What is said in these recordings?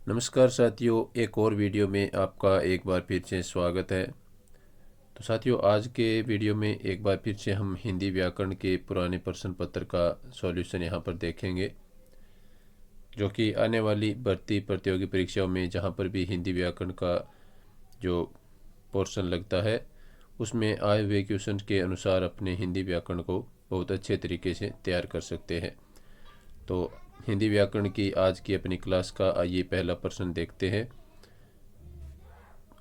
नमस्कार साथियों, एक और वीडियो में आपका एक बार फिर से स्वागत है। तो साथियों, आज के वीडियो में एक बार फिर से हम हिंदी व्याकरण के पुराने प्रश्न पत्र का सॉल्यूशन यहाँ पर देखेंगे, जो कि आने वाली भर्ती प्रतियोगी परीक्षाओं में जहाँ पर भी हिंदी व्याकरण का जो पोर्शन लगता है उसमें आए हुए क्वेश्चन के अनुसार अपने हिंदी व्याकरण को बहुत अच्छे तरीके से तैयार कर सकते हैं। तो हिंदी व्याकरण की आज की अपनी क्लास का आइए पहला प्रश्न देखते हैं।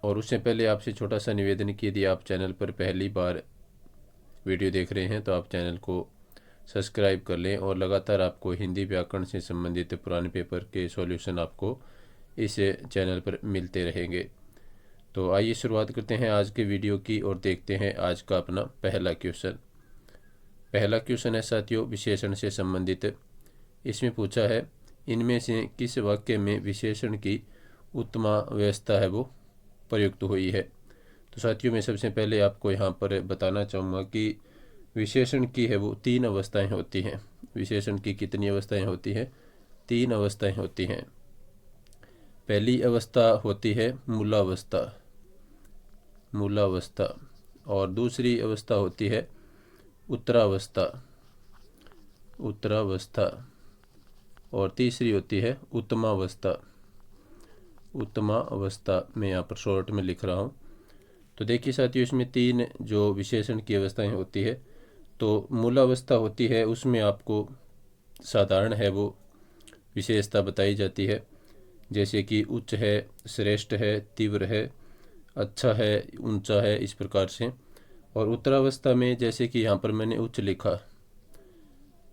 और उससे पहले आपसे छोटा सा निवेदन कि यदि आप चैनल पर पहली बार वीडियो देख रहे हैं तो आप चैनल को सब्सक्राइब कर लें और लगातार आपको हिंदी व्याकरण से संबंधित पुराने पेपर के सॉल्यूशन आपको इस चैनल पर मिलते रहेंगे। तो आइए शुरुआत करते हैं आज के वीडियो की और देखते हैं आज का अपना पहला क्वेश्चन। पहला क्वेश्चन है साथियों विशेषण से संबंधित। इसमें पूछा है, इनमें से किस वाक्य में विशेषण की उत्तमा व्यवस्था है वो प्रयुक्त हुई है। तो साथियों, मैं सबसे पहले आपको यहाँ पर बताना चाहूँगा कि विशेषण की है वो तीन अवस्थाएं होती हैं। विशेषण की कितनी अवस्थाएं होती हैं? तीन अवस्थाएं होती हैं। पहली अवस्था होती है मूलावस्था, मूलावस्था। और दूसरी अवस्था होती है उत्तरावस्था, उत्तरावस्था। और तीसरी होती है उत्तमावस्था, उत्तमा अवस्था। मैं यहाँ पर शॉर्ट में लिख रहा हूँ। तो देखिए साथियों, इसमें तीन जो विशेषण की अवस्थाएं होती है। तो मूलावस्था होती है, उसमें आपको साधारण है वो विशेषता बताई जाती है, जैसे कि उच्च है, श्रेष्ठ है, तीव्र है, अच्छा है, ऊंचा है, इस प्रकार से। और उत्तरावस्था में जैसे कि यहाँ पर मैंने उच्च लिखा,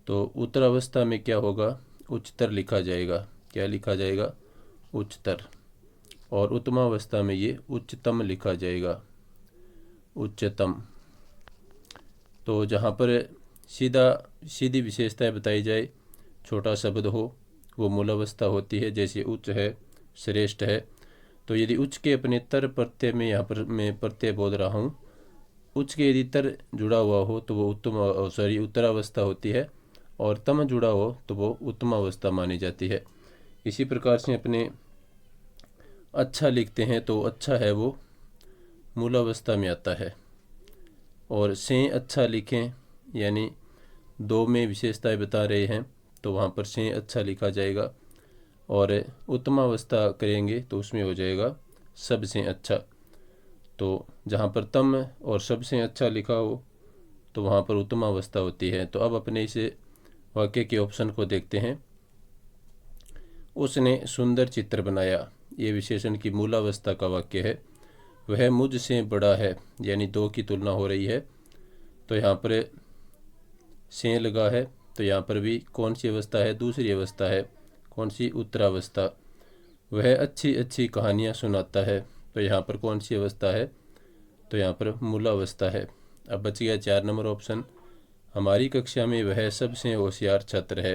तो उत्तरावस्था में क्या होगा? उच्चतर लिखा जाएगा। क्या लिखा जाएगा? उच्चतर। और उत्तमावस्था में ये उच्चतम लिखा जाएगा, उच्चतम। तो जहाँ पर सीधी विशेषताएं बताई जाए, छोटा शब्द हो, वो मूलावस्था होती है। जैसे उच्च है, श्रेष्ठ है। तो यदि उच्च के अपने तर प्रत्यय में यहाँ पर मैं प्रत्यय बोल रहा हूँ, उच्च के यदि तर जुड़ा हुआ हो तो वो उत्तरावस्था होती है, और तम जुड़ा हो तो वो उत्तमावस्था मानी जाती है। इसी प्रकार से अपने अच्छा लिखते हैं तो अच्छा है वो मूलावस्था में आता है। और से अच्छा लिखें, यानी दो में विशेषताएं बता रहे हैं तो वहाँ पर से अच्छा लिखा जाएगा। और उत्तमावस्था करेंगे तो उसमें हो जाएगा सबसे अच्छा। तो जहाँ पर तम और सबसे अच्छा लिखा हो तो वहाँ पर उत्तमावस्था होती है। तो अब अपने इस वाक्य के ऑप्शन को देखते हैं। उसने सुंदर चित्र बनाया, ये विशेषण की मूलावस्था का वाक्य है। वह मुझसे बड़ा है, यानी दो की तुलना हो रही है। तो यहाँ पर से लगा है, तो यहाँ पर भी कौन सी अवस्था है? दूसरी अवस्था है। कौन सी? उत्तरावस्था। वह अच्छी अच्छी कहानियाँ सुनाता है, तो यहाँ पर कौन सी अवस्था है? तो यहाँ पर मूलावस्था है। अब बच गया 4 नंबर ऑप्शन। हमारी कक्षा में वह सबसे होशियार छात्र है।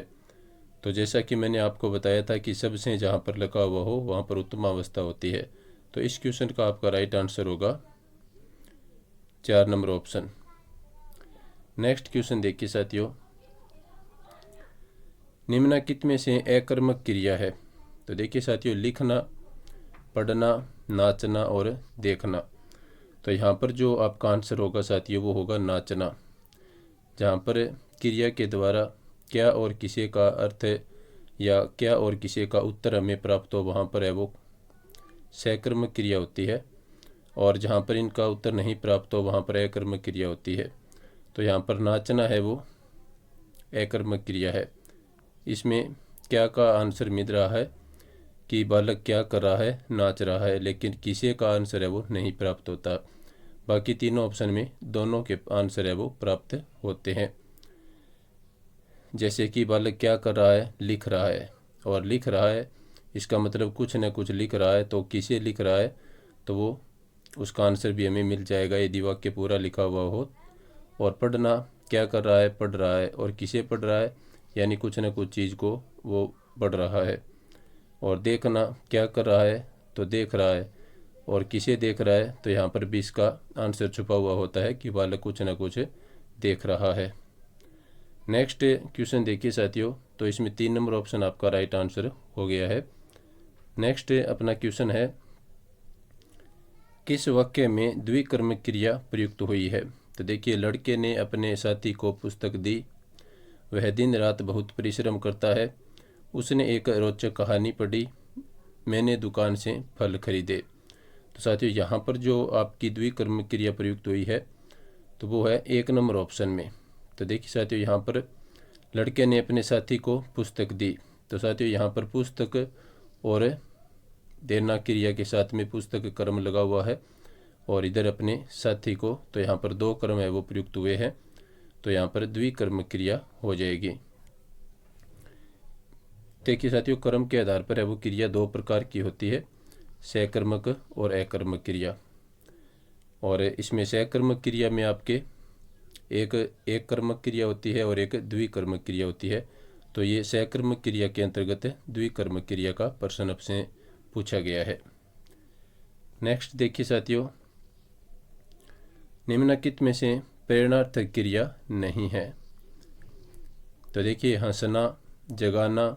तो जैसा कि मैंने आपको बताया था कि सबसे जहाँ पर लगा हुआ हो वहाँ पर उत्तमावस्था होती है। तो इस क्वेश्चन का आपका राइट आंसर होगा 4 नंबर ऑप्शन। नेक्स्ट क्वेश्चन देखिए साथियों, निम्नलिखित में से अकर्मक क्रिया है। तो देखिए साथियों, लिखना, पढ़ना, नाचना और देखना। तो यहाँ पर जो आपका आंसर होगा साथियों वो होगा नाचना। जहाँ पर क्रिया के द्वारा क्या और किसे का अर्थ या क्या और किसे का उत्तर हमें प्राप्त हो, वहाँ पर है वो सकर्मक क्रिया होती है। और जहाँ पर इनका उत्तर नहीं प्राप्त हो वहाँ पर अकर्मक क्रिया होती है। तो यहाँ पर नाचना है वो अकर्मक क्रिया है। इसमें क्या का आंसर मिल रहा है कि बालक क्या कर रहा है? नाच रहा है। लेकिन किसे का आंसर है वो नहीं प्राप्त होता। बाकी तीनों ऑप्शन में दोनों के आंसर है वो प्राप्त होते हैं। जैसे कि बालक क्या कर रहा है? लिख रहा है। और लिख रहा है इसका मतलब कुछ न कुछ लिख रहा है। तो किसे लिख रहा है? तो वो उसका आंसर भी हमें मिल जाएगा यदि वाक्य पूरा लिखा हुआ हो। और पढ़ना, क्या कर रहा है? पढ़ रहा है। और किसे पढ़ रहा है? यानी कुछ न कुछ चीज़ को वो पढ़ रहा है। और देखना, क्या कर रहा है? तो देख रहा है। और किसे देख रहा है? तो यहाँ पर भी इसका आंसर छुपा हुआ होता है कि बालक कुछ न कुछ देख रहा है। नेक्स्ट क्वेश्चन देखिए साथियों, तो इसमें 3 नंबर ऑप्शन आपका राइट आंसर हो गया है। नेक्स्ट अपना क्वेश्चन है, किस वाक्य में द्विकर्मक क्रिया प्रयुक्त हुई है। तो देखिए, लड़के ने अपने साथी को पुस्तक दी, वह दिन रात बहुत परिश्रम करता है, उसने एक रोचक कहानी पढ़ी, मैंने दुकान से फल खरीदे। तो साथियों, यहाँ पर जो आपकी द्विकर्मक क्रिया प्रयुक्त हुई है तो वो है 1 नंबर ऑप्शन में। तो देखिए साथियों, यहाँ पर लड़के ने अपने साथी को पुस्तक दी। तो साथियों, यहाँ पर पुस्तक और देना क्रिया के साथ में पुस्तक कर्म लगा हुआ है और इधर अपने साथी को, तो यहाँ पर 2 कर्म है वो प्रयुक्त हुए हैं, तो यहाँ पर द्विकर्मक क्रिया हो जाएगी। देखिए साथियों, कर्म के आधार पर है वो क्रिया 2 प्रकार की होती है, सहकर्मक और अकर्मक क्रिया। और इसमें सहकर्मक क्रिया में आपके एक कर्मक क्रिया होती है और एक द्विकर्मक क्रिया होती है। तो ये सहकर्मक क्रिया के अंतर्गत द्विकर्मक क्रिया का प्रश्न आपसे पूछा गया है। नेक्स्ट देखिए साथियों, निम्नलिखित में से प्रेरणार्थक क्रिया नहीं है। तो देखिए, हंसना, जगाना,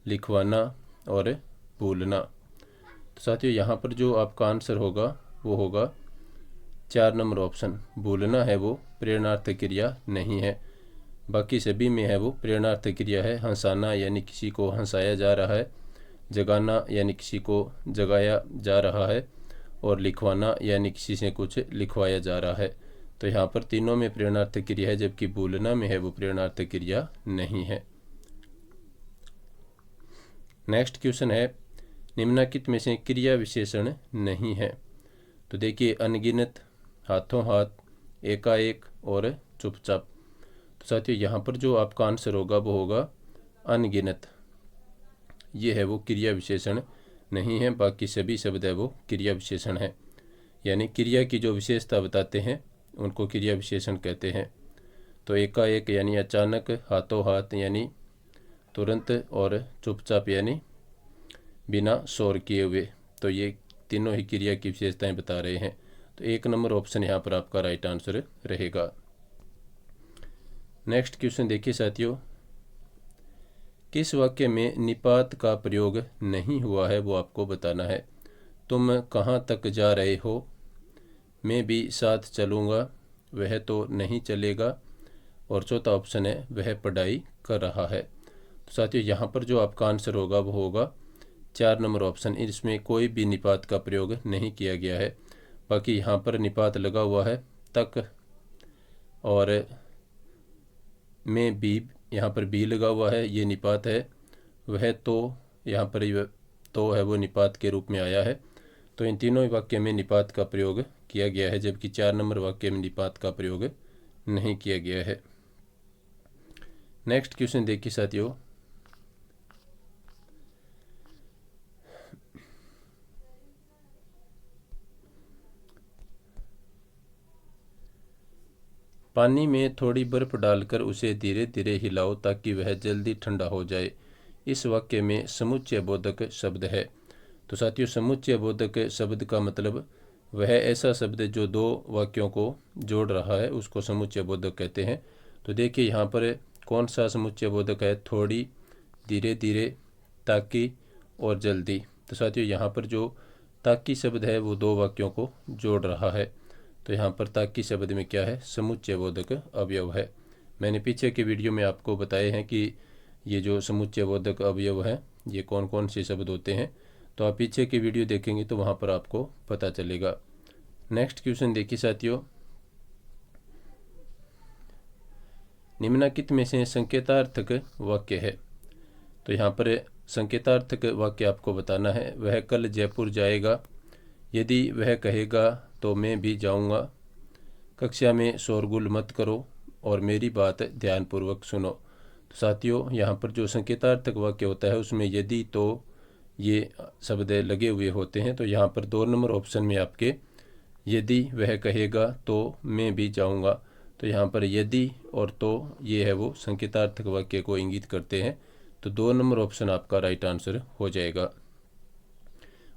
लिखवाना और भूलना। तो साथियों, यहाँ पर जो आपका आंसर होगा वो होगा 4 नंबर ऑप्शन। भूलना है वो प्रेरणार्थक क्रिया नहीं है, बाकी सभी में है वो प्रेरणार्थक क्रिया है। हंसाना यानी किसी को हंसाया जा रहा है, जगाना यानी किसी को जगाया जा रहा है, और लिखवाना यानी किसी से कुछ लिखवाया जा रहा है। तो यहाँ पर तीनों में प्रेरणार्थक क्रिया है, जबकि भूलना में है वो प्रेरणार्थक क्रिया नहीं है। नेक्स्ट क्वेश्चन है, निम्नलिखित में से क्रिया विशेषण नहीं है। तो देखिए, अनगिनत, हाथों हाथ, एकाएक और चुपचाप। तो साथियों, यहाँ पर जो आपका आंसर होगा वो होगा अनगिनत। ये है वो क्रिया विशेषण नहीं है, बाकी सभी शब्द है वो क्रिया विशेषण है। यानी क्रिया की जो विशेषता बताते हैं उनको क्रिया विशेषण कहते हैं। तो एकाएक यानी अचानक, हाथों हाथ यानी तुरंत, और चुपचाप यानी बिना शोर किए हुए। तो ये तीनों ही क्रिया की विशेषताएं बता रहे हैं। तो 1 नंबर ऑप्शन यहाँ पर आपका राइट आंसर रहेगा। नेक्स्ट क्वेश्चन देखिए साथियों, किस वाक्य में निपात का प्रयोग नहीं हुआ है वो आपको बताना है। तुम कहाँ तक जा रहे हो, मैं भी साथ चलूँगा, वह तो नहीं चलेगा, और चौथा ऑप्शन है वह पढ़ाई कर रहा है। तो साथियों, यहाँ पर जो आपका आंसर होगा वो होगा 4 नंबर ऑप्शन। इसमें कोई भी निपात का प्रयोग नहीं किया गया है, बाकी यहाँ पर निपात लगा हुआ है तक, और में भी यहाँ पर भी लगा हुआ है, ये निपात है। वह तो यहाँ पर तो है वो निपात के रूप में आया है। तो इन तीनों वाक्य में निपात का प्रयोग किया गया है, जबकि 4 नंबर वाक्य में निपात का प्रयोग नहीं किया गया है। नेक्स्ट क्वेश्चन देखिए साथियों, पानी में थोड़ी बर्फ डालकर उसे धीरे धीरे हिलाओ ताकि वह जल्दी ठंडा हो जाए। इस वाक्य में समुच्चय बोधक शब्द है। तो साथियों, समुच्चय बोधक शब्द का मतलब वह ऐसा शब्द जो 2 वाक्यों को जोड़ रहा है उसको समुच्चय बोधक कहते हैं। तो देखिए, यहाँ पर कौन सा समुच्चय बोधक है, थोड़ी, धीरे धीरे, ताकि और जल्दी। तो साथियों, यहाँ पर जो ताकि शब्द है वो 2 वाक्यों को जोड़ रहा है। तो यहाँ पर ताकि शब्द में क्या है, समुच्चय बोधक अवयव है। मैंने पीछे के वीडियो में आपको बताए हैं कि ये जो समुच्चय बोधक अवयव है ये कौन कौन से शब्द होते हैं। तो आप पीछे की वीडियो देखेंगे तो वहाँ पर आपको पता चलेगा। नेक्स्ट क्वेश्चन देखिए साथियों, निम्नलिखित में से संकेतार्थक वाक्य है। तो यहाँ पर संकेतार्थक वाक्य आपको बताना है। वह कल जयपुर जाएगा, यदि वह कहेगा तो मैं भी जाऊँगा, कक्षा में शोरगुल मत करो और मेरी बात ध्यानपूर्वक सुनो। तो साथियों, यहाँ पर जो संकेतार्थक वाक्य होता है उसमें यदि तो ये शब्द लगे हुए होते हैं। तो यहाँ पर 2 नंबर ऑप्शन में आपके यदि वह कहेगा तो मैं भी जाऊँगा, तो यहाँ पर यदि और तो ये है वो संकेतार्थक वाक्य को इंगित करते हैं। तो 2 नंबर ऑप्शन आपका राइट आंसर हो जाएगा।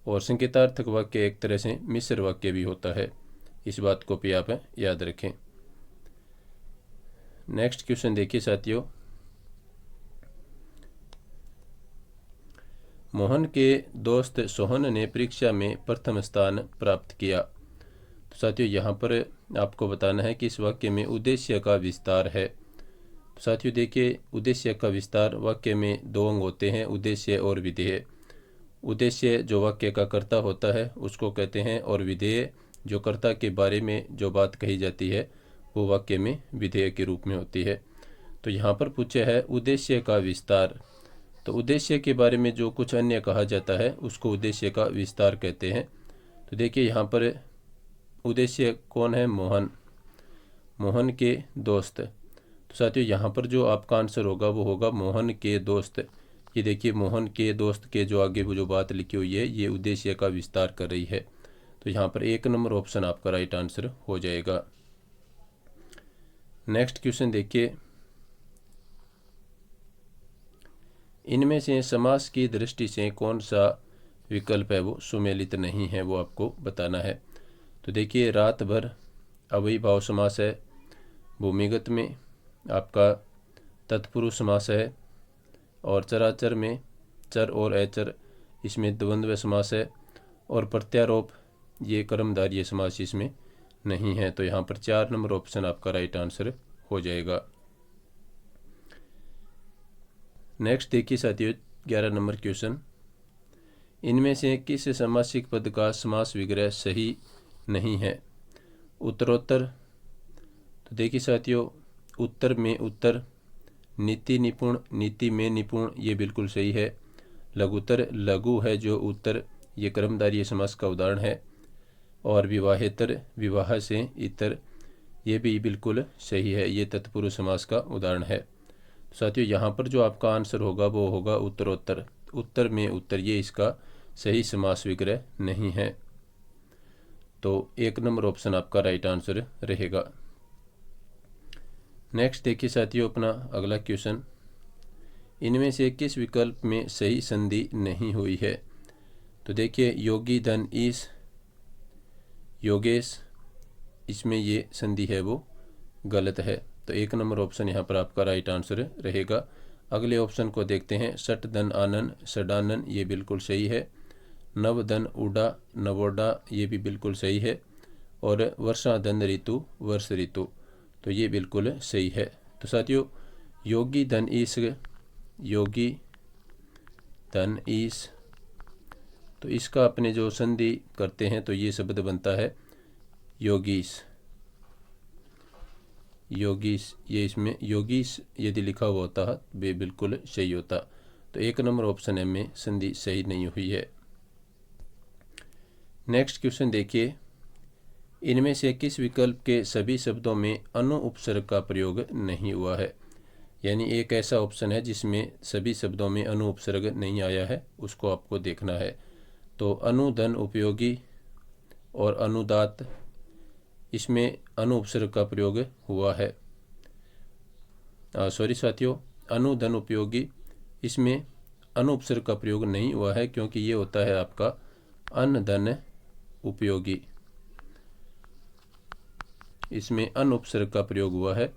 और संकेतार्थक वाक्य एक तरह से मिश्र वाक्य भी होता है, इस बात को भी आप याद रखें। नेक्स्ट क्वेश्चन देखिए साथियों, मोहन के दोस्त सोहन ने परीक्षा में प्रथम स्थान प्राप्त किया। तो साथियों यहाँ पर आपको बताना है कि इस वाक्य में उद्देश्य का विस्तार है। तो साथियों देखिए, उद्देश्य का विस्तार वाक्य में दो अंग होते हैं, उद्देश्य और विधेय। उद्देश्य जो वाक्य का कर्ता होता है उसको कहते हैं, और विधेय जो कर्ता के बारे में जो बात कही जाती है वो वाक्य में विधेय के रूप में होती है। तो यहाँ पर पूछा है उद्देश्य का विस्तार। तो उद्देश्य के बारे में जो कुछ अन्य कहा जाता है उसको उद्देश्य का विस्तार कहते हैं। तो देखिए यहाँ पर उद्देश्य कौन है? मोहन, मोहन के दोस्त। तो साथियों यहाँ पर जो आपका आंसर होगा वो होगा मोहन के दोस्त। ये देखिए, मोहन के दोस्त के जो आगे वो जो बात लिखी हुई है ये उद्देश्य का विस्तार कर रही है। तो यहाँ पर 1 नंबर ऑप्शन आपका राइट आंसर हो जाएगा। नेक्स्ट क्वेश्चन देखिए, इनमें से समास की दृष्टि से कौन सा विकल्प है वो सुमेलित नहीं है, वो आपको बताना है। तो देखिए, रात भर अव्ययीभाव समास है, भूमिगत में आपका तत्पुरुष समास है, और चराचर में चर और अचर इसमें द्वंद्व समास है, और प्रत्यारोप ये कर्मधारय समास इसमें नहीं है। तो यहाँ पर 4 नंबर ऑप्शन आपका राइट आंसर हो जाएगा। नेक्स्ट देखिए साथियों, 11 नंबर क्वेश्चन, इनमें से किस समासिक पद का समास विग्रह सही नहीं है? उत्तरोत्तर। तो देखिए साथियों, उत्तर में उत्तर, नीति निपुण, नीति में निपुण, ये बिल्कुल सही है। लघुतर, लघु है जो उत्तर, ये कर्मधारय समास का उदाहरण है। और विवाहेतर, विवाह से इतर, ये भी बिल्कुल सही है, ये तत्पुरुष समास का उदाहरण है। साथियों यहाँ पर जो आपका आंसर होगा वो होगा उत्तरोत्तर। उत्तर में उत्तर, ये इसका सही समास विग्रह नहीं है। तो 1 नंबर ऑप्शन आपका राइट आंसर रहेगा। नेक्स्ट देखिए साथियों, अपना अगला क्वेश्चन, इनमें से किस विकल्प में सही संधि नहीं हुई है? तो देखिए, योगी धन ईस, योगेश, इसमें ये संधि है वो गलत है। तो 1 नंबर ऑप्शन यहाँ पर आपका राइट आंसर रहेगा। अगले ऑप्शन को देखते हैं, सट धन आनन, सडानन, ये बिल्कुल सही है। नव धन उडा, नवोडा, ये भी बिल्कुल सही है। और वर्षा धन ऋतु, वर्ष ऋतु, तो ये बिल्कुल सही है। तो साथियों, योगी धन ईस, योगी धन ईस, तो इसका अपने जो संधि करते हैं तो ये शब्द बनता है योगीश, योगीश, ये इसमें योगीश यदि लिखा हुआ होता है वे बिल्कुल सही होता। तो 1 नंबर ऑप्शन एम में संधि सही नहीं हुई है। नेक्स्ट क्वेश्चन देखिए, इनमें से किस विकल्प के सभी शब्दों में अनु उपसर्ग का प्रयोग नहीं हुआ है? यानी एक ऐसा ऑप्शन है जिसमें सभी शब्दों में अनु उपसर्ग नहीं आया है, उसको आपको देखना है। तो अनुधन उपयोगी और अनुदात, इसमें अनु उपसर्ग का प्रयोग हुआ है। सॉरी साथियों, अनुधन उपयोगी, इसमें अनु उपसर्ग का प्रयोग नहीं हुआ है क्योंकि ये होता है आपका अनधन उपयोगी, इसमें अन उपसर्ग का प्रयोग हुआ है।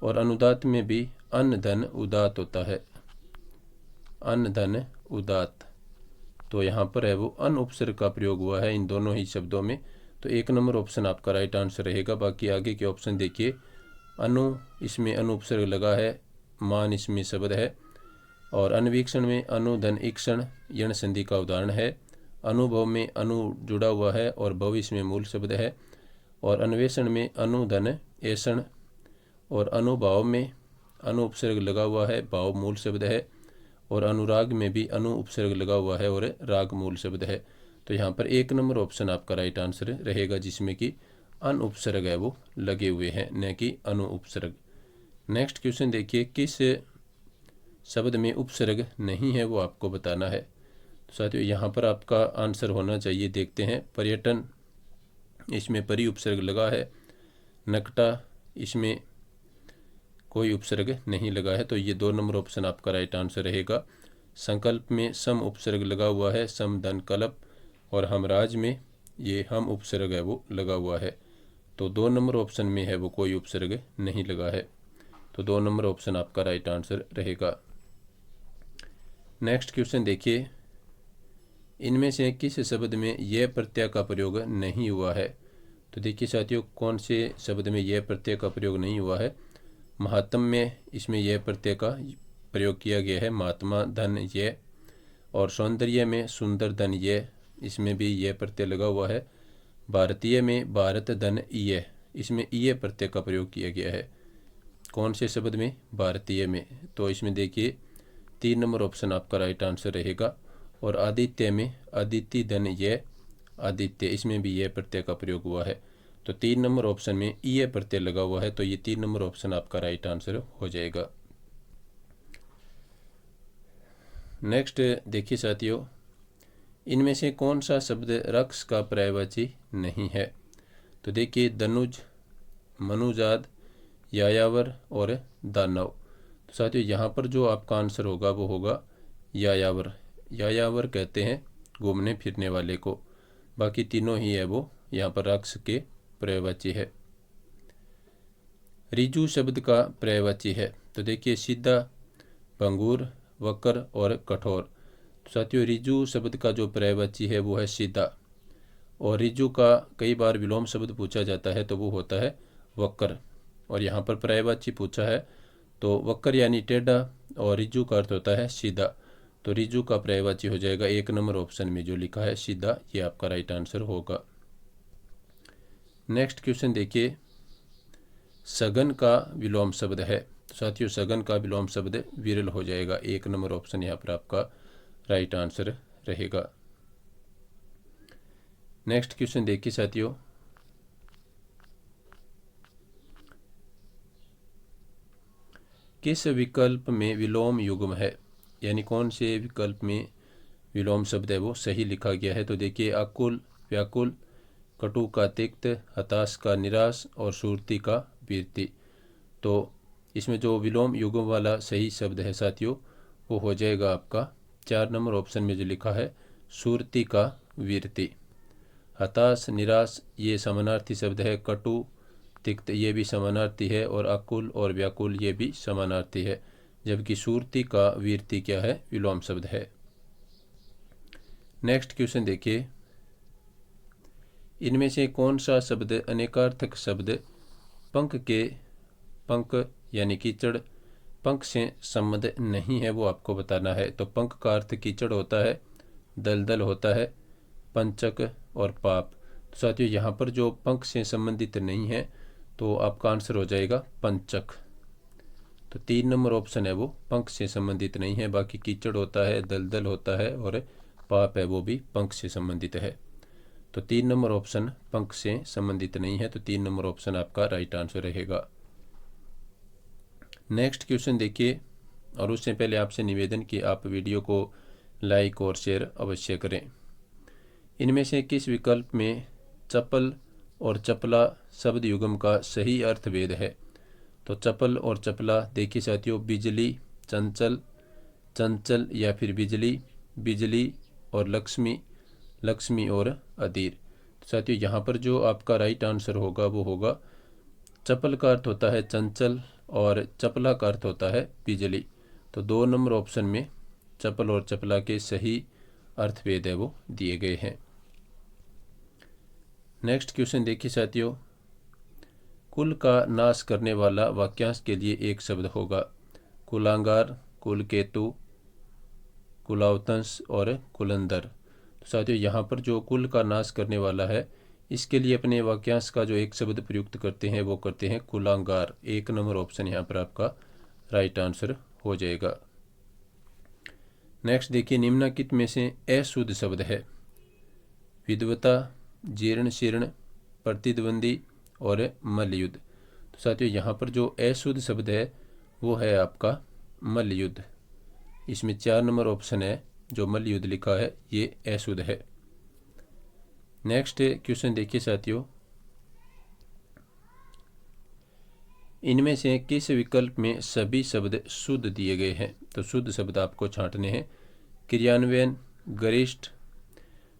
और अनुदात में भी अन धन उदात होता है, अन धन उदात, तो यहाँ पर है वो अन उपसर्ग का प्रयोग हुआ है इन दोनों ही शब्दों में। तो 1 नंबर ऑप्शन आपका राइट आंसर रहेगा। बाकी आगे के ऑप्शन देखिए, अनु, इसमें अनु उपसर्ग लगा है, मान इसमें शब्द है। और अन्वीक्षण में अनु धन ईक्षण, यण संधि का उदाहरण है। अनुभव में अनु जुड़ा हुआ है और भव इसमें मूल शब्द है। और अन्वेषण में अनु धन ऐषण, और अनुभाव में अनु उपसर्ग लगा हुआ है, भाव मूल शब्द है। और अनुराग में भी अनु उपसर्ग लगा हुआ है और राग मूल शब्द है। तो यहाँ पर 1 नंबर ऑप्शन आपका राइट आंसर रहेगा जिसमें कि अन उपसर्ग है वो लगे हुए हैं, न कि अनु उपसर्ग। नेक्स्ट क्वेश्चन देखिए, किस शब्द में उपसर्ग नहीं है वो आपको बताना है। तो साथियों यहाँ पर आपका आंसर होना चाहिए, देखते हैं, पर्यटन, इसमें परि उपसर्ग लगा है। नकटा, इसमें कोई उपसर्ग नहीं लगा है, तो ये 2 नंबर ऑप्शन आपका राइट आंसर रहेगा। संकल्प में सम उपसर्ग लगा हुआ है, सम धन कल्प, और हमराज में ये हम उपसर्ग है वो लगा हुआ है। तो 2 नंबर ऑप्शन में है वो कोई उपसर्ग नहीं लगा है। तो 2 नंबर ऑप्शन आपका राइट आंसर रहेगा। नेक्स्ट क्वेश्चन देखिए, इनमें से किस शब्द में यह प्रत्यय का प्रयोग नहीं हुआ है? तो देखिए साथियों, कौन से शब्द में यह प्रत्यय का प्रयोग नहीं हुआ है? महात्म में इसमें यह प्रत्यय का प्रयोग किया गया है, महात्मा धन ये। और सौंदर्य में सुंदर धन ये, इसमें भी यह प्रत्यय लगा हुआ है। भारतीय में भारत धन ये, इसमें ये प्रत्यय का प्रयोग किया गया है। कौन से शब्द में? भारतीय में। तो इसमें देखिए 3 नंबर ऑप्शन आपका राइट आंसर रहेगा। और आदित्य में आदित्य धन ये, आदित्य, इसमें भी यह प्रत्यय का प्रयोग हुआ है। तो 3 नंबर ऑप्शन में ये प्रत्यय लगा हुआ है, तो ये 3 नंबर ऑप्शन आपका राइट आंसर हो जाएगा। नेक्स्ट देखिए साथियों, इनमें से कौन सा शब्द रक्ष का पर्यायवाची नहीं है? तो देखिए धनुज, मनुजाद, यायावर और दानव। तो साथियों यहाँ पर जो आपका आंसर होगा वो होगा यायावर। यायावर कहते हैं घूमने फिरने वाले को। बाकी तीनों ही है वो यहाँ पर रक्ष के पर्यायवाची है। रिजु शब्द का पर्यायवाची है। तो देखिए सीधा, भंगुर, वक्र और कठोर। तो साथियों रिजु शब्द का जो पर्यायवाची है वो है सीधा। और रिजु का कई बार विलोम शब्द पूछा जाता है तो वो होता है वक्र। और यहाँ पर पर्यायवाची पूछा है तो वक्र यानी टेढ़ा और रिजु का अर्थ होता है सीधा। तो रिजु का पर्यायवाची हो जाएगा 1 नंबर ऑप्शन में जो लिखा है सीधा, ये आपका राइट आंसर होगा। नेक्स्ट क्वेश्चन देखिए, सघन का विलोम शब्द है। तो साथियों सघन का विलोम शब्द विरल हो जाएगा। 1 नंबर ऑप्शन यहाँ पर आपका राइट आंसर रहेगा। नेक्स्ट क्वेश्चन देखिए साथियों, किस विकल्प में विलोम युग्म है? यानी कौन से विकल्प में विलोम शब्द है वो सही लिखा गया है? तो देखिए आकुल, व्याकुल, कटु का तिक्त, हताश का निराश और सुरती का वीरती। तो इसमें जो विलोम युग्म वाला सही शब्द है साथियों वो हो जाएगा आपका 4 नंबर ऑप्शन में जो लिखा है सुरती का वीरती। हताश, निराश ये समानार्थी शब्द है। कटु, तिक्त ये भी समानार्थी है। और आकुल और व्याकुल ये भी समानार्थी है। जबकि सुरती का वीरती क्या है? विलोम शब्द है। नेक्स्ट क्वेश्चन देखिए, इनमें से कौन सा शब्द अनेकार्थक शब्द पंख के, पंख यानी कीचड़, पंख से संबंध नहीं है वो आपको बताना है। तो पंख का अर्थ कीचड़ होता है, दलदल होता है, पंचक और पाप। तो साथियों यहाँ पर जो पंख से संबंधित नहीं है तो आपका आंसर हो जाएगा पंचक। तो 3 नंबर ऑप्शन है वो पंख से संबंधित नहीं है। बाकी कीचड़ होता है, दलदल होता है और पाप है वो भी पंख से संबंधित है। तो 3 नंबर ऑप्शन पंख से संबंधित नहीं है। तो 3 नंबर ऑप्शन आपका राइट आंसर रहेगा। नेक्स्ट क्वेश्चन देखिए, और उससे पहले आपसे निवेदन कि आप वीडियो को लाइक और शेयर अवश्य करें। इनमें से किस विकल्प में चपल और चपला शब्द युग्म का सही अर्थभेद है? तो चपल और चपला देखिए साथियों, बिजली, चंचल, चंचल या फिर बिजली, बिजली और लक्ष्मी, लक्ष्मी और अधीर। तो साथियों यहाँ पर जो आपका राइट आंसर होगा वो होगा चपल का अर्थ होता है चंचल और चपला का अर्थ होता है बिजली। तो 2 नंबर ऑप्शन में चपल और चपला के सही अर्थभेद है वो दिए गए हैं। नेक्स्ट क्वेश्चन देखिए साथियों, कुल का नाश करने वाला वाक्यांश के लिए एक शब्द होगा। कुलांगार, कुलकेतु, कुलावतंस और कुलंदर। तो साथियों यहाँ पर जो कुल का नाश करने वाला है इसके लिए अपने वाक्यांश का जो एक शब्द प्रयुक्त करते हैं वो करते हैं कुलांगार। 1 नंबर ऑप्शन यहाँ पर आपका राइट आंसर हो जाएगा। नेक्स्ट देखिए, निम्नलिखित में से अशुद्ध शब्द है। विद्वता, जीर्ण शीर्ण, प्रतिद्वंदी और मल्लयुद्ध। तो साथियों यहाँ पर जो अशुद्ध शब्द है वो है आपका मल्लयुद्ध। इसमें 4 नंबर ऑप्शन है जो मल्लयुद्ध लिखा है ये अशुद्ध है। नेक्स्ट क्वेश्चन देखिए साथियों, इनमें से किस विकल्प में सभी शब्द शुद्ध दिए गए हैं? तो शुद्ध शब्द आपको छांटने हैं। क्रियान्वयन, गरिष्ठ,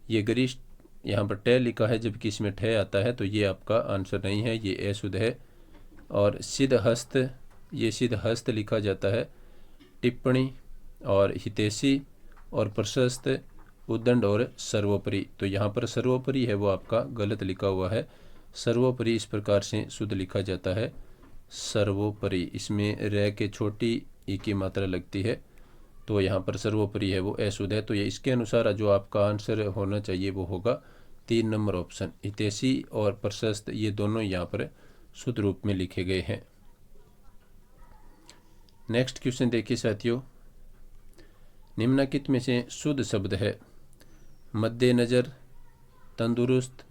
ये गरिष्ठ यहाँ पर ट लिखा है जबकि इसमें ठ आता है तो ये आपका आंसर नहीं है, ये अशुद्ध है। और सिद्धहस्त, ये सिद्धहस्त लिखा जाता है। टिप्पणी और हितैषी और प्रशस्त, उद्दंड और सर्वोपरि। तो यहाँ पर सर्वोपरि है वो आपका गलत लिखा हुआ है। सर्वोपरि इस प्रकार से शुद्ध लिखा जाता है, सर्वोपरि। इसमें रे के छोटी ई की मात्रा लगती है, तो यहाँ पर सर्वोपरि है वो अशुद्ध है। तो ये इसके अनुसार जो आपका आंसर होना चाहिए वो होगा 3 नंबर ऑप्शन। हितैषी और प्रशस्त ये दोनों यहाँ पर शुद्ध रूप में लिखे गए हैं। नेक्स्ट क्वेश्चन देखिए साथियों, निम्नलिखित में से शुद्ध शब्द है मद्देनजर, तंदुरुस्त,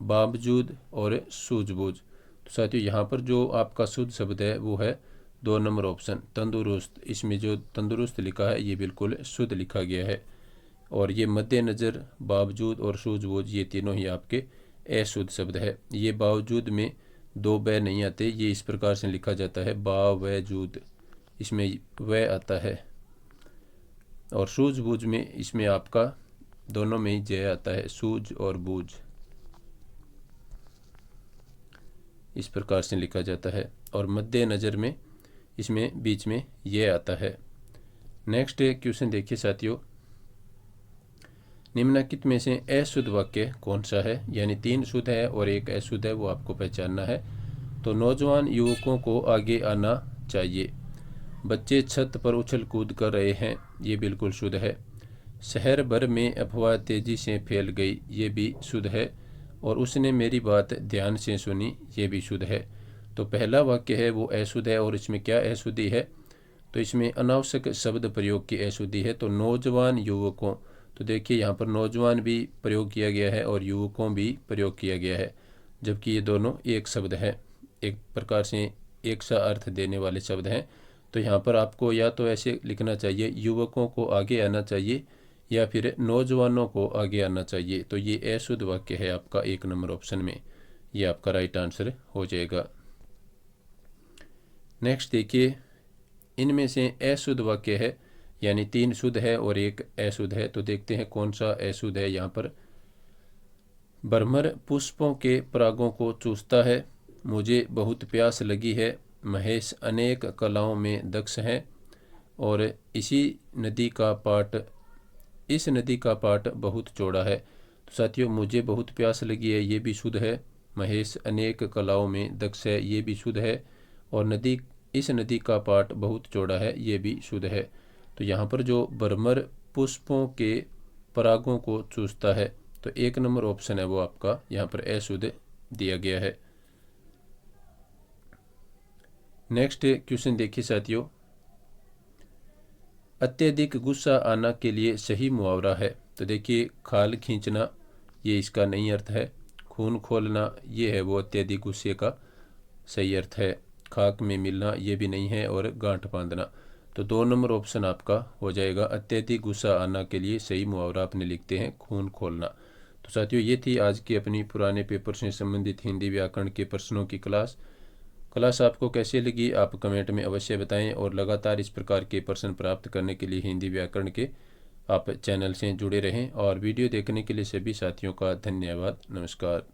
बावजूद और सूझबूझ। तो साथियों यहाँ पर जो आपका शुद्ध शब्द है वो है 2 नंबर ऑप्शन तंदुरुस्त। इसमें जो तंदुरुस्त लिखा है ये बिल्कुल शुद्ध लिखा गया है। और ये मद्देनजर, बावजूद और सूझबूझ ये तीनों ही आपके अशुद्ध शब्द है। ये बावजूद में 2 ब नहीं आते, ये इस प्रकार से लिखा जाता है बावजूद, इसमें व आता है। और सूझबूझ में इसमें आपका दोनों में ही जय आता है, सूझ और बूझ, इस प्रकार से लिखा जाता है। और मद्देनजर में इसमें बीच में ये आता है। नेक्स्ट क्वेश्चन देखिए साथियों, निम्नलिखित में से अशुद्ध वाक्य कौन सा है? यानी 3 शुद्ध है और 1 अशुद्ध है, वो आपको पहचानना है। तो नौजवान युवकों को आगे आना चाहिए। बच्चे छत पर उछल कूद कर रहे हैं, ये बिल्कुल शुद्ध है। शहर भर में अफवाह तेजी से फैल गई, ये भी शुद्ध है। और उसने मेरी बात ध्यान से सुनी, ये भी शुद्ध है। तो पहला वाक्य है वो अशुद्ध है। और इसमें क्या अशुद्धि है? तो इसमें अनावश्यक शब्द प्रयोग की अशुद्धि है। तो नौजवान युवकों, तो देखिए यहाँ पर नौजवान भी प्रयोग किया गया है और युवकों भी प्रयोग किया गया है, जबकि ये दोनों एक शब्द है, एक प्रकार से एक सा अर्थ देने वाले शब्द हैं। तो यहाँ पर आपको या तो ऐसे लिखना चाहिए युवकों को आगे आना चाहिए, या फिर नौजवानों को आगे आना चाहिए। तो ये अशुद्ध वाक्य है आपका 1 नंबर ऑप्शन में, ये आपका राइट आंसर हो जाएगा। नेक्स्ट देखिए, इनमें से अशुद्ध वाक्य है, यानी 3 शुद्ध है और 1 अशुद्ध है। तो देखते हैं कौन सा अशुद्ध है। यहाँ पर भ्रमर पुष्पों के परागों को चूसता है, मुझे बहुत प्यास लगी है, महेश अनेक कलाओं में दक्ष है, और इस नदी का पाट बहुत चौड़ा है। तो साथियों मुझे बहुत प्यास लगी है, ये भी शुद्ध है। महेश अनेक कलाओं में दक्ष है, ये भी शुद्ध है। और इस नदी का पाट बहुत चौड़ा है, ये भी शुद्ध है। तो यहाँ पर जो भ्रमर पुष्पों के परागों को चूसता है, तो 1 नंबर ऑप्शन है वो आपका यहाँ पर अशुद्ध दिया गया है। नेक्स्ट क्वेश्चन देखिए साथियों, अत्यधिक गुस्सा आना के लिए सही मुहावरा है। तो देखिए खाल खींचना ये इसका नहीं अर्थ है, खून खोलना ये है वो अत्यधिक गुस्से का सही अर्थ है, खाक में मिलना ये भी नहीं है, और गांठ बांधना। तो 2 नंबर ऑप्शन आपका हो जाएगा। अत्यधिक गुस्सा आना के लिए सही मुहावरा अपने लिखते हैं खून खोलना। तो साथियों ये थी आज की अपनी पुराने पेपर से संबंधित हिंदी व्याकरण के प्रश्नों की क्लास आपको कैसी लगी आप कमेंट में अवश्य बताएं। और लगातार इस प्रकार के प्रश्न प्राप्त करने के लिए हिंदी व्याकरण के आप चैनल से जुड़े रहें। और वीडियो देखने के लिए सभी साथियों का धन्यवाद। नमस्कार।